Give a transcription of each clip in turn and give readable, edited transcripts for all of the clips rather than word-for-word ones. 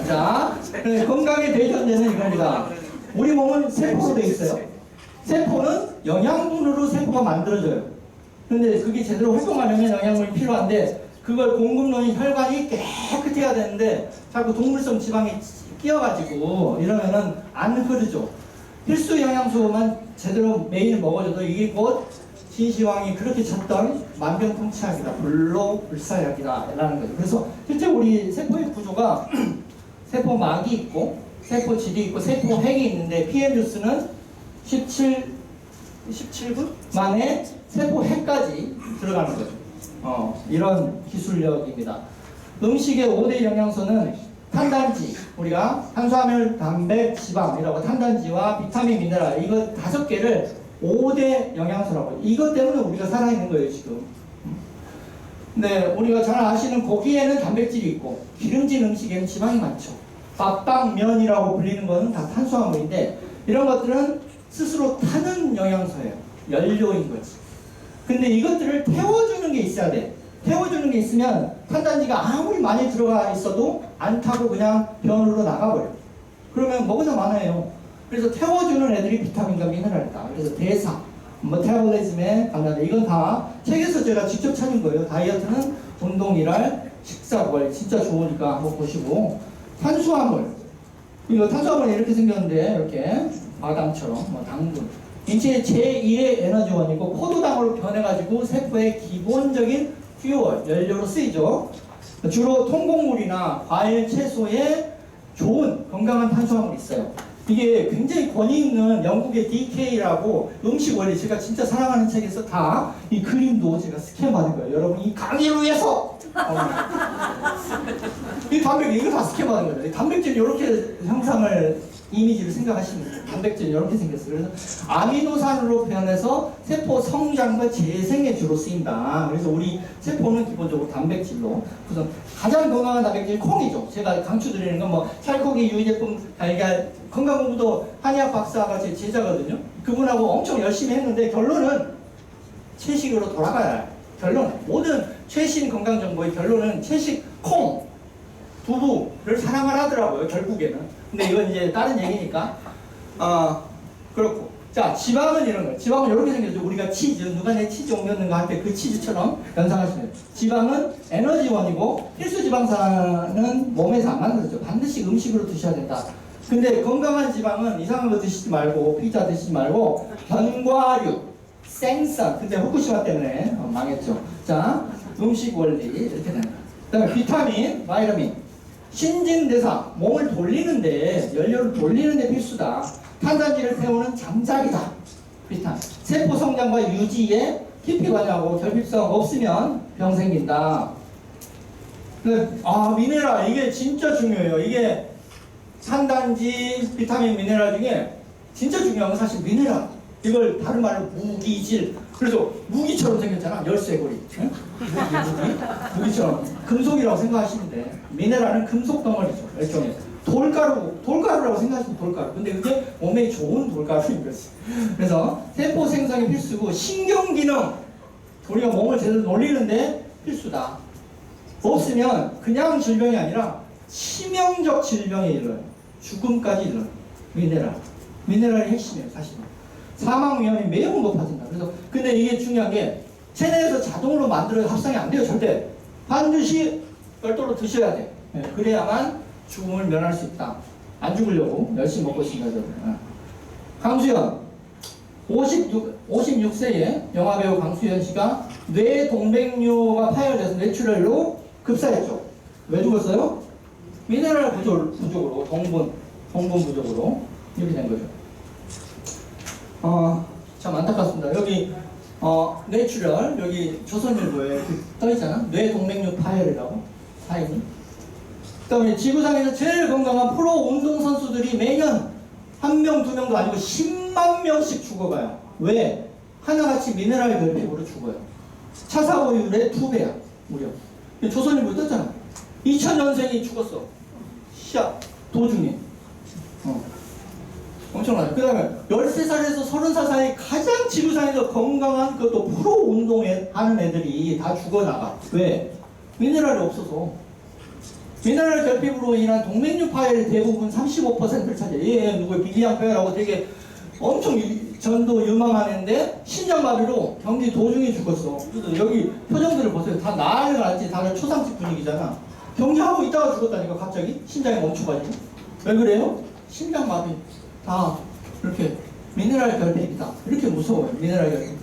자, 건강의 대전제는 이겁니다. 우리 몸은 세포로 되어 있어요. 세포는 영양분으로 세포가 만들어져요. 근데 그게 제대로 활동하려면 영양분이 필요한데 그걸 공급로인 혈관이 깨끗해야 되는데 자꾸 동물성 지방이 끼어가지고 이러면은 안 흐르죠. 필수 영양소만 제대로 매일 먹어줘도 이게 곧 진시황이 그렇게 찾던 만병통치약이다, 불로불사약이다 라는 거죠. 그래서 실제 우리 세포의 구조가 세포막이 있고 세포질이 있고 세포핵이 있는데 PM 뉴스는 17분 만에 세포핵까지 들어가는 거죠. 이런 기술력입니다. 음식의 5대 영양소는 탄단지, 우리가 탄수화물, 단백, 지방이라고 탄단지와 비타민, 미네랄 이거 5개를 5대 영양소라고. 이것 때문에 우리가 살아있는 거예요 지금. 근데 우리가 잘 아시는 고기에는 단백질이 있고 기름진 음식에는 지방이 많죠. 밥빵면이라고 불리는 것은 다 탄수화물인데 이런 것들은 스스로 타는 영양소예요. 연료인 거지. 근데 이것들을 태워주는 게 있어야 돼. 태워주는 게 있으면 탄단지가 아무리 많이 들어가 있어도 안 타고 그냥 변으로 나가버려. 그러면 먹어서 많아요. 그래서 태워주는 애들이 비타민과 미네랄이다. 그래서 대사, 메타볼리즘에 관련된 이건 다 책에서 제가 직접 찾은 거예요. 다이어트는 운동이랄 식사벌 진짜 좋으니까 한번 보시고. 탄수화물, 이거 탄수화물이 이렇게 생겼는데 이렇게 바담처럼 당분, 인체의 제1의 에너지원이고 포도당으로 변해가지고 세포의 기본적인 퓨얼, 연료로 쓰이죠. 주로 통곡물이나 과일, 채소에 좋은 건강한 탄수화물이 있어요. 이게 굉장히 권위 있는 영국의 DK라고 음식 원리, 제가 진짜 사랑하는 책에서 다 이 그림도 제가 스캔 받은 거예요. 여러분 이 강의를 위해서 이 단백질 이거 다 스캔 받은 거예요. 이 단백질 이렇게 형상을 이미지를 생각하시면 돼요. 단백질이 이렇게 생겼어요. 그래서 아미노산으로 변해서 세포 성장과 재생에 주로 쓰인다. 그래서 우리 세포는 기본적으로 단백질로 우선 가장 건강한 단백질이 콩이죠. 제가 강추드리는 건 뭐 찰코기 유의제품 달걀 건강공부도 한의학 박사가 제 제자거든요. 그분하고 엄청 열심히 했는데 결론은 채식으로 돌아가야 해요. 결론 모든 최신 건강정보의 결론은 채식 콩, 두부를 사랑을 하더라고요. 결국에는. 근데 이건 이제 다른 얘기니까. 그렇고. 자, 지방은 이런 거예요. 지방은 이렇게 생겼죠. 우리가 치즈, 누가 내 치즈 옮겼는가 할 때 그 치즈처럼 연상하시면 돼요. 지방은 에너지원이고 필수 지방산은 몸에서 안 만들어져. 반드시 음식으로 드셔야 된다. 근데 건강한 지방은 이상한 거 드시지 말고, 피자 드시지 말고, 견과류, 생선. 근데 후쿠시마 때문에 망했죠. 자, 음식 원리 이렇게 되는 거예요. 그 다음에 비타민, 바이타민. 신진대사, 몸을 돌리는데, 연료를 돌리는데 필수다. 탄단지를 태우는 장작이다. 비타민. 세포 성장과 유지에 깊이 관여하고 결핍성 없으면 병 생긴다. 미네랄, 이게 진짜 중요해요. 이게 탄단지, 비타민, 미네랄 중에 진짜 중요한 건 사실 미네랄. 이걸 다른 말로 무기질. 그래서 무기처럼 생겼잖아. 열쇠고리. 응? 무기처럼. 금속이라고 생각하시면 돼. 미네랄은 금속 덩어리죠. 일종의. 돌가루라고 생각하시면 돌가루. 근데 그게 몸에 좋은 돌가루인 거지. 그래서 세포 생성이 필수고 신경기능. 우리가 몸을 제대로 놀리는데 필수다. 없으면 그냥 질병이 아니라 치명적 질병에 이르러요. 죽음까지 이르러요. 미네랄. 미네랄이 핵심이에요, 사실은. 사망 위험이 매우 높아진다. 그래서 근데 이게 중요한 게 체내에서 자동으로 만들어야 합성이 안 돼요, 절대. 반드시 별도로 드셔야 돼. 그래야만 죽음을 면할 수 있다. 안 죽으려고 열심히 먹고 있습니다, 저는. 강수현 56세의 영화배우 강수현 씨가 뇌 동백류가 파열돼서 뇌출혈로 급사했죠. 왜 죽었어요? 미네랄 부족으로, 동분 부족으로 이렇게 된 거죠. 참 안타깝습니다. 여기 뇌출혈, 여기 조선일보에 떠있잖아. 뇌동맥류 파열이라고 사인이. 그 다음에 지구상에서 제일 건강한 프로 운동선수들이 매년 1명, 2명도 아니고 10만 명씩 죽어가요. 왜? 하나같이 미네랄 결핍으로 죽어요. 차사고율의 2배야 무려. 조선일보에 떴잖아. 2000년생이 죽었어. 도중에. 엄청나요. 그 다음에 13살에서 30살 사이 가장 지구상에서 건강한 그것도 프로 운동에 하는 애들이 다 죽어나가. 왜? 미네랄이 없어서. 미네랄 결핍으로 인한 동맥류 파열의 대부분 35%를 차지해요. 얘 누구예요? 비리양파열하고 되게 엄청 전도 유망한 애인데 심장마비로 경기 도중에 죽었어. 그래서 여기 표정들을 보세요. 다 난리가 났지. 다들 초상집 분위기잖아. 경기하고 있다가 죽었다니까 갑자기 심장이 멈춰가지고. 왜 그래요? 심장마비. 다 이렇게 미네랄 결핍이다. 이렇게 무서워요. 미네랄 결핍.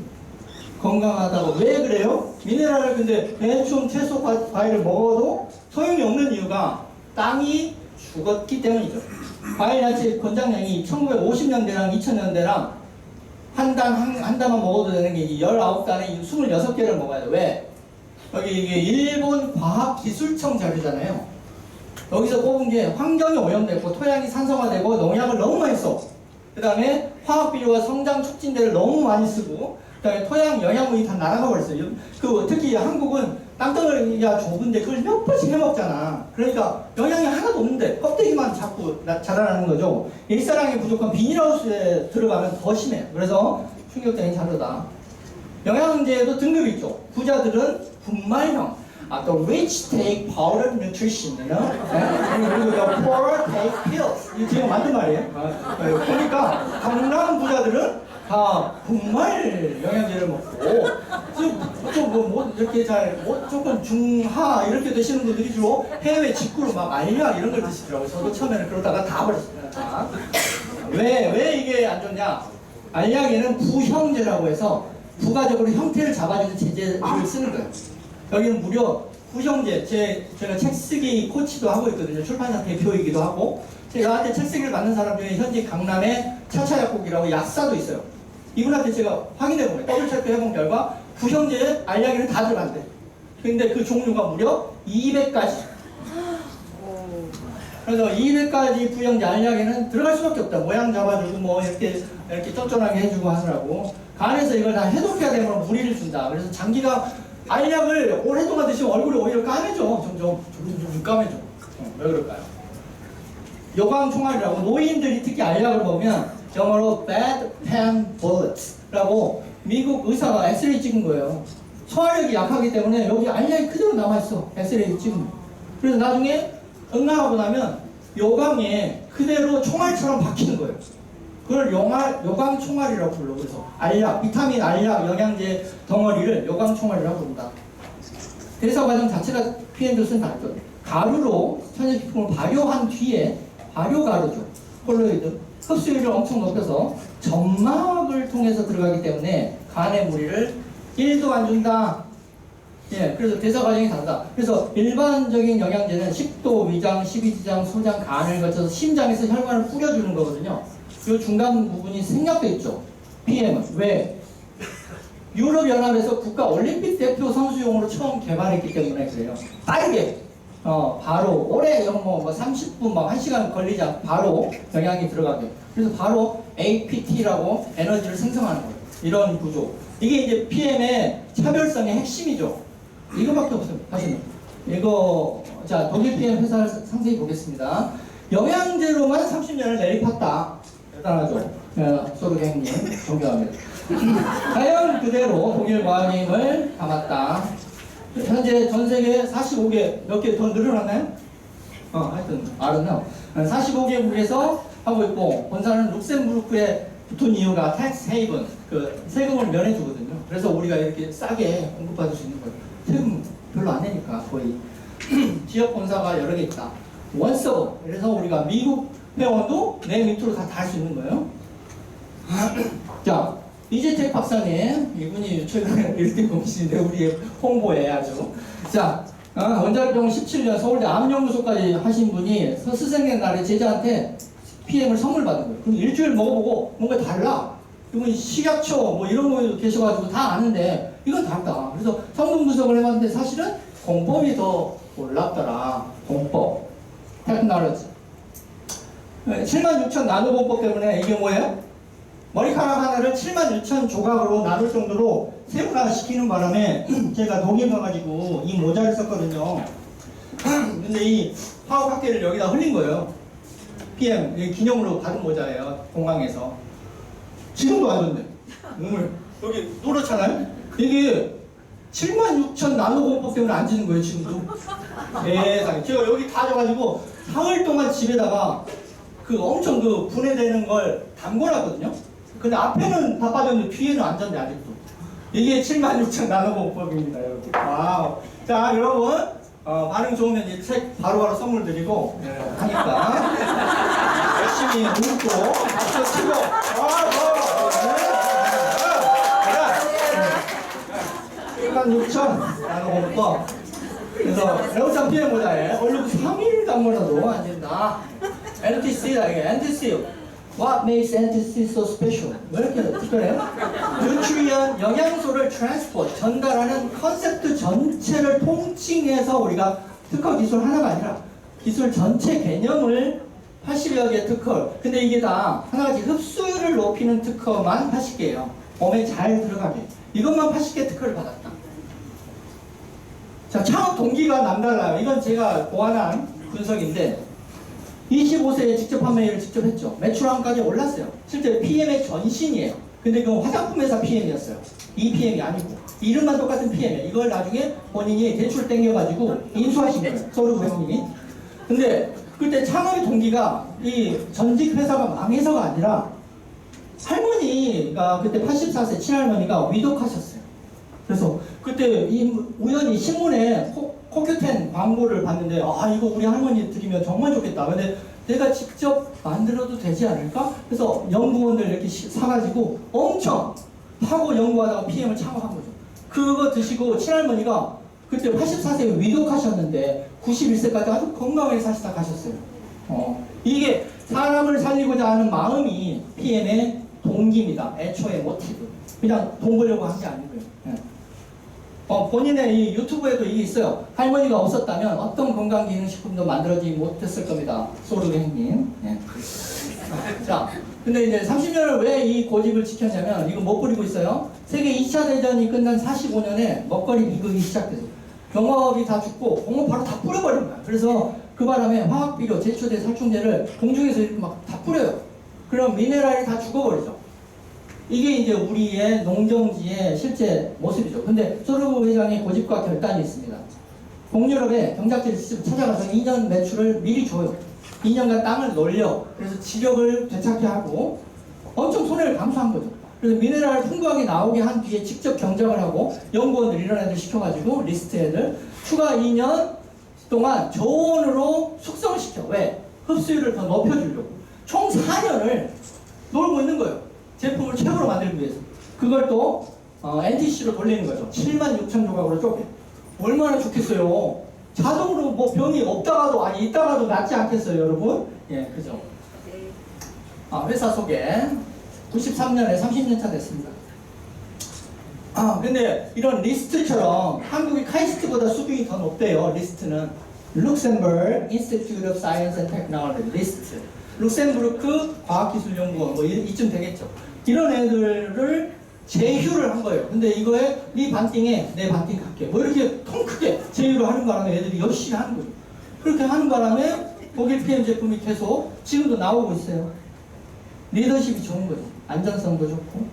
건강하다고. 왜 그래요? 미네랄을 근데 대충 채소 과일을 먹어도 소용이 없는 이유가 땅이 죽었기 때문이죠. 과일 야채 권장량이 1950년대랑 2000년대랑 한 단만 먹어도 되는 게 19단에 26개를 먹어야 돼. 왜? 여기 이게 일본 과학기술청 자료잖아요. 여기서 뽑은 게 환경이 오염됐고 토양이 산성화되고 농약을 너무 많이 써. 그 다음에 화학비료와 성장 촉진제를 너무 많이 쓰고 그 다음에 토양 영양분이 다 날아가 버렸어요. 특히 한국은 땅덩어리가 좁은데 그걸 몇 번씩 해먹잖아. 그러니까 영양이 하나도 없는데 껍데기만 자꾸 자라나는 거죠. 일사량이 부족한 비닐하우스에 들어가면 더 심해. 그래서 충격적인 자료다. 영양제에도 등급이 있죠. 부자들은 분말형. the rich take powdered nutrition, you know? 그리고 the poor take pills. 이거 지금 만든 말이에요. 그러니까 강남 부자들은 다 분말 영양제를 먹고 좀 이렇게 조금 중하 이렇게 드시는 분들이 주로 해외 직구로 막 알약 이런 걸 드시더라고요. 저도 처음에는 그러다가 다 버렸습니다. 왜 이게 안 좋냐? 알약에는 부형제라고 해서 부가적으로 형태를 잡아주는 제제를 쓰는 거예요. 여기는 무려 부형제, 제가 책 쓰기 코치도 하고 있거든요. 출판사 대표이기도 하고. 저한테 책 쓰기를 받는 사람 중에 현재 강남에 차차약국이라고 약사도 있어요. 이분한테 제가 확인해보면 더블 체크 해본 결과 부형제에 알약에는 다 들어간대. 근데 그 종류가 무려 200가지. 그래서 200가지 부형제 알약에는 들어갈 수밖에 없다. 모양 잡아주고 뭐 이렇게 쫀쫀하게 해주고 하느라고. 간에서 이걸 다 해독해야 되면 무리를 준다. 그래서 장기가 알약을 오랫동안 드시면 얼굴이 오히려 까매져. 점점 까매져. 왜 그럴까요? 요강총알이라고 노인들이 특히 알약을 먹으면 영어로 bad pen bullets라고 미국 의사가 엑스레이 찍은 거예요. 소화력이 약하기 때문에 여기 알약이 그대로 남아있어. 엑스레이 찍으면. 그래서 나중에 응가하고 나면 요강에 그대로 총알처럼 박히는 거예요. 그걸 요강총알이라고 불러. 그래서 알약, 비타민 알약, 영양제 덩어리를 요강총알이라고 부른다. 대사 과정 자체가 PM2는 다르죠. 가루로 천연식품을 발효한 뒤에 발효가루죠. 콜로이드. 흡수율을 엄청 높여서 점막을 통해서 들어가기 때문에 간의 무리를 1도 안 준다. 예, 그래서 대사 과정이 다르다. 그래서 일반적인 영양제는 식도, 위장, 십이지장, 소장, 간을 거쳐서 심장에서 혈관을 뿌려주는 거거든요. 이 중간 부분이 생략돼 있죠. PM은 왜? 유럽연합에서 국가올림픽 대표 선수용으로 처음 개발했기 때문에 그래요. 빠르게 바로 올해 30분 막 1시간 걸리지 않고 바로 영양이 들어가게. 그래서 바로 APT라고 에너지를 생성하는 거예요. 이런 구조. 이게 이제 PM의 차별성의 핵심이죠. 이거밖에 없어요. 사실은. 이거 자 독일 PM 회사를 상세히 보겠습니다. 영양제로만 30년을 내리팠다. 대단하죠. 소르갱님 존경합니다. 자연 그대로 독일 과학임을 담았다. 현재 전 세계 45개, 몇 개 더 늘어났나요? 하여튼, 알았나? 45개국에서 하고 있고, 본사는 룩셈부르크에 붙은 이유가 텍스 헤이븐, 세금을 면해주거든요. 그래서 우리가 이렇게 싸게 공급받을 수 있는 거예요. 세금 별로 안 내니까, 거의. 지역 본사가 여러 개 있다. 원서버, 그래서 우리가 미국 회원도 내 밑으로 다 달 수 있는 거예요. 자. 이재택 박사님, 이분이 최근에 1등 공신인데 우리 홍보에 아주. 자, 원자력병원 17년 서울대 암연구소까지 하신 분이 스승의 날에 제자한테 PM을 선물 받은 거예요. 그럼 일주일 먹어보고 뭔가 달라. 이분 식약처 뭐 이런 거 계셔가지고 다 아는데 이건 다르다. 그래서 성분 분석을 해봤는데 사실은 공법이 더 놀랍더라. 공법. 테크놀로지. 76,000 나노공법 때문에 이게 뭐예요? 머리카락 하나를 76,000 조각으로 나눌 정도로 세분화시키는 바람에 제가 독일 가가지고 이 모자를 썼거든요. 근데 이 화학학계를 여기다 흘린 거예요. PM 기념으로 받은 모자예요. 공항에서. 지금도 안 좋네. 여기 노랗잖아요. 이게 76,000 나노공법 때문에 안 지는 거예요, 지금도. 세상에. 제가 여기 다 져가지고 사흘 동안 집에다가 그 엄청 그 분해되는 걸 담궈놨거든요. 근데 앞에는 다 빠졌는데 뒤에는 안 졌네, 아직도. 이게 76,000 나노공법입니다, 여러분. 와우. 자, 여러분. 반응 좋으면 이 책 바로바로 선물 드리고, 하니까. 열심히 웃고, 박수 치고, 자, 16,000 나노공법. 그래서 레오상 피해 모자에 얼른 3일 담궈놔도 안 된다. NTC다, 이게 NTC. What makes NTC so special? 왜 이렇게 특별해요? 누트리언, 영양소를 트랜스포트, 전달하는 컨셉트 전체를 통칭해서 우리가 특허 기술 하나가 아니라 기술 전체 개념을 80여 개 특허. 근데 이게 다 하나같이 흡수율을 높이는 특허만 80개예요. 몸에 잘 들어가게. 이것만 80개 특허를 받았다. 자, 창업 동기가 남달라요. 이건 제가 보완한 분석인데 25세에 직접 판매를 직접 했죠. 매출왕까지 올랐어요. 실제 PM의 전신이에요. 근데 그건 화장품 회사 PM이었어요. 이 PM이 아니고 이름만 똑같은 PM이에요. 이걸 나중에 본인이 대출 땡겨가지고 인수하신 거예요. 서류 회원님이. 근데 그때 창업의 동기가 이 전직 회사가 망해서가 아니라 할머니가 그때 84세 친할머니가 위독하셨어요. 그래서 그때 우연히 신문에 코큐텐 광고를 봤는데 아 이거 우리 할머니 드리면 정말 좋겠다. 근데 내가 직접 만들어도 되지 않을까? 그래서 연구원들 이렇게 사가지고 엄청 하고 연구하다가 PM을 창업한 거죠. 그거 드시고 친할머니가 그때 84세에 위독하셨는데 91세까지 아주 건강하게 사시다 가셨어요. 이게 사람을 살리고자 하는 마음이 PM의 동기입니다. 애초의 모티브. 그냥 돈 벌려고 한 게 아니고요. 본인의 이 유튜브에도 이게 있어요. 할머니가 없었다면 어떤 건강기능식품도 만들어지지 못했을 겁니다. 소르게님. 예. 자, 근데 이제 30년을 왜 이 고집을 지켰냐면 이거 못 부리고 있어요. 세계 2차 대전이 끝난 45년에 먹거리 비극이 시작돼서 경업이 다 죽고 공업 바로 다 뿌려버린 거야. 그래서 그 바람에 화학비료, 제초제, 살충제를 공중에서 이렇게 막 다 뿌려요. 그럼 미네랄이 다 죽어버리죠. 이게 이제 우리의 농정지의 실제 모습이죠. 근데 소르브 회장의 고집과 결단이 있습니다. 동유럽에 경작지를 직접 찾아가서 2년 매출을 미리 줘요. 2년간 땅을 놀려. 그래서 지력을 되찾게 하고 엄청 손해를 감수한 거죠. 그래서 미네랄을 풍부하게 나오게 한 뒤에 직접 경작을 하고 연구원들 이런 애들 시켜가지고 리스트 애들 추가 2년 동안 저온으로 숙성시켜. 왜? 흡수율을 더 높여주려고. 총 4년을 놀고 있는 거예요. 제품을 최고로 만들기 위해서. 그걸 또 NTC로 돌리는 거죠. 76,000 조각으로 쪼개. 얼마나 좋겠어요. 자동으로 뭐 병이 없다가도 아니 있다가도 낫지 않겠어요, 여러분? 예, 그죠. 회사 소개. 93년에 30년 차 됐습니다. 근데 이런 리스트처럼 한국이 카이스트보다 수준이 더 높대요. 리스트는 룩셈버그 Institute of Science and Technology 리스트. 룩셈부르크 과학기술연구원 뭐 이쯤 되겠죠. 이런 애들을 제휴를 한 거예요. 근데 이거에 네 반띵에 내 반띵 갈게. 뭐 이렇게 통 크게 제휴를 하는 바람에 애들이 열심히 하는 거예요. 그렇게 하는 바람에 독일 PM 제품이 계속 지금도 나오고 있어요. 리더십이 좋은 거죠. 안전성도 좋고.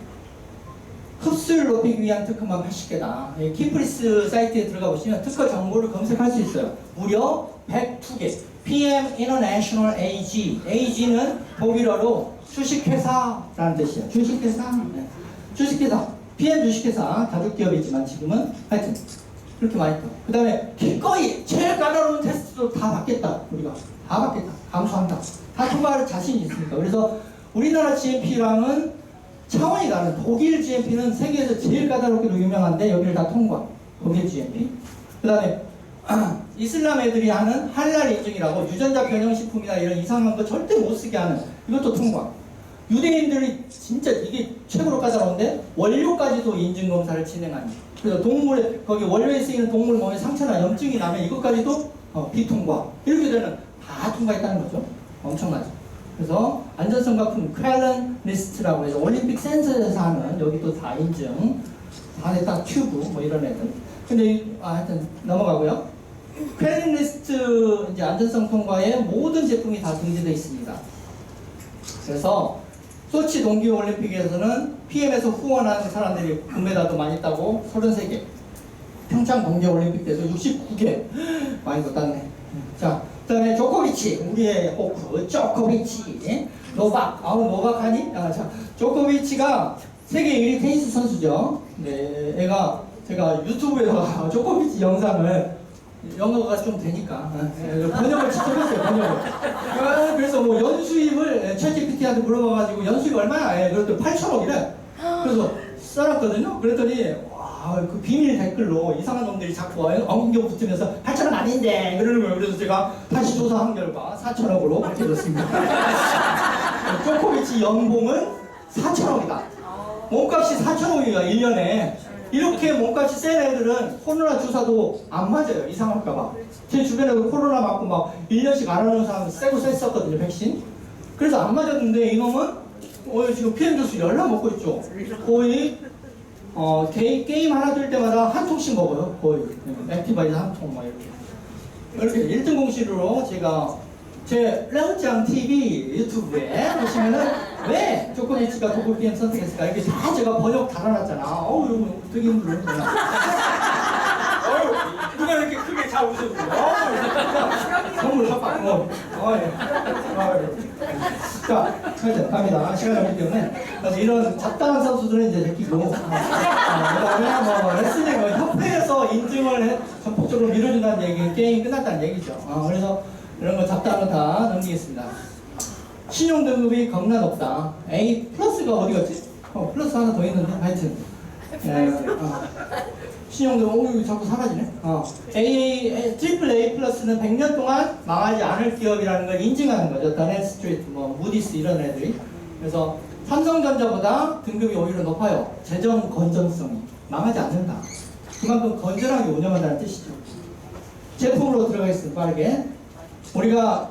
흡수를 높이기 위한 특허만 80개다. 키프리스 사이트에 들어가 보시면 특허 정보를 검색할 수 있어요. 무려 102개. PM International AG. AG는 독일어로 주식회사라는 뜻이에요. 주식회사. 네. 주식회사. PM 주식회사. 가족기업이지만 지금은 하여튼 그렇게 많이 또. 그 다음에 기꺼이 제일 까다로운 테스트도 다 받겠다. 우리가 다 받겠다. 감수한다. 다 통과할 자신이 있으니까. 그래서 우리나라 GMP랑은 차원이 다른 독일 GMP는 세계에서 제일 까다롭기로 유명한데 여기를 다 통과. 독일 GMP. 그 다음에 이슬람 애들이 하는 할랄 인증이라고 유전자 변형식품이나 이런 이상한 거 절대 못 쓰게 하는 이것도 통과. 유대인들이 진짜 이게 최고로 까다로운데 원료까지도 인증검사를 진행하는. 그래서 동물에 거기 원료에 쓰이는 동물 몸에 상처나 염증이 나면 이것까지도 비통과. 이렇게 되는 다 통과했다는 거죠. 엄청나죠. 그래서 안전성과품 퀄런 리스트라고 해서 올림픽 센서에서 하는 여기도 다 인증 다 됐다. 튜브 뭐 이런 애들. 근데 하여튼 넘어가고요. 퀄런 리스트 이제 안전성 통과에 모든 제품이 다 등재되어 있습니다. 그래서 소치 동계올림픽에서는 PM에서 후원한 사람들이 금메달도 많이 따고 33개. 평창 동계올림픽 때도 69개 많이 떴네. 자, 그다음에 조코비치, 우리의 호프 조코비치, 노박, 노박하니? 자, 조코비치가 세계 1위 테니스 선수죠. 네, 애가 제가 유튜브에서 조코비치 영상을 영어가 좀 되니까 번역을 직접 했어요. 번역을. 그래서 뭐 연수입을 챗GPT한테 물어봐가지고 연수입 얼마야? 그랬더니 8천억이래. 그래서 써놨거든요. 그랬더니 와, 그 비밀 댓글로 이상한 놈들이 자꾸 엉겨 붙으면서 8천억 아닌데 그러는 거예요. 그래서 제가 다시 조사한 결과 4천억으로 밝혀졌습니다. 조코비치 연봉은 4천억이다. 몸값이 4천억이야 1년에. 이렇게 몸값이 센 애들은 코로나 주사도 안 맞아요. 이상할까봐. 제 주변에도 코로나 맞고 막 1년씩 안 하는 사람 세고 셌었거든요. 백신. 그래서 안 맞았는데 이놈은 지금 PM 주스 열나 먹고 있죠. 거의 게임 하나 들 때마다 한 통씩 먹어요. 거의 액티바이즈 한 통 막 이렇게 1등 공시로 제가 제 레오짱 TV 유튜브에 보시면은 왜 조코비치가 도구 게임 선택했을까 이게 다 제가 번역 달아놨잖아. 이거 되게 힘들었구나. 누가 이렇게 크게 잘 웃어주고. 선물 샀다. 자, 하여튼 갑니다. 시간이 없기 때문에. 그래서 이런 잡다한 선수들은 이제 제끼고. 그다음에 뭐 레슬링을 협회에서 인증을 전폭적으로 밀어준다는 얘기, 게임 끝났다는 얘기죠. 그래서 이런 거 잡다한 거 다 넘기겠습니다. 신용 등급이 겁나 높다. A 플러스가 어디 갔지? 플러스 하나 더 있는데 하여튼. 신용 등급 이거 자꾸 사라지네. 트리플 A 플러스는 100년 동안 망하지 않을 기업이라는 걸 인증하는 거죠. 더넷 스트리트, 뭐 무디스 이런 애들이. 그래서 삼성전자보다 등급이 오히려 높아요. 재정 건전성이 망하지 않는다. 그만큼 건전하게 운영한다는 뜻이죠. 제품으로 들어가겠습니다. 빠르게. 우리가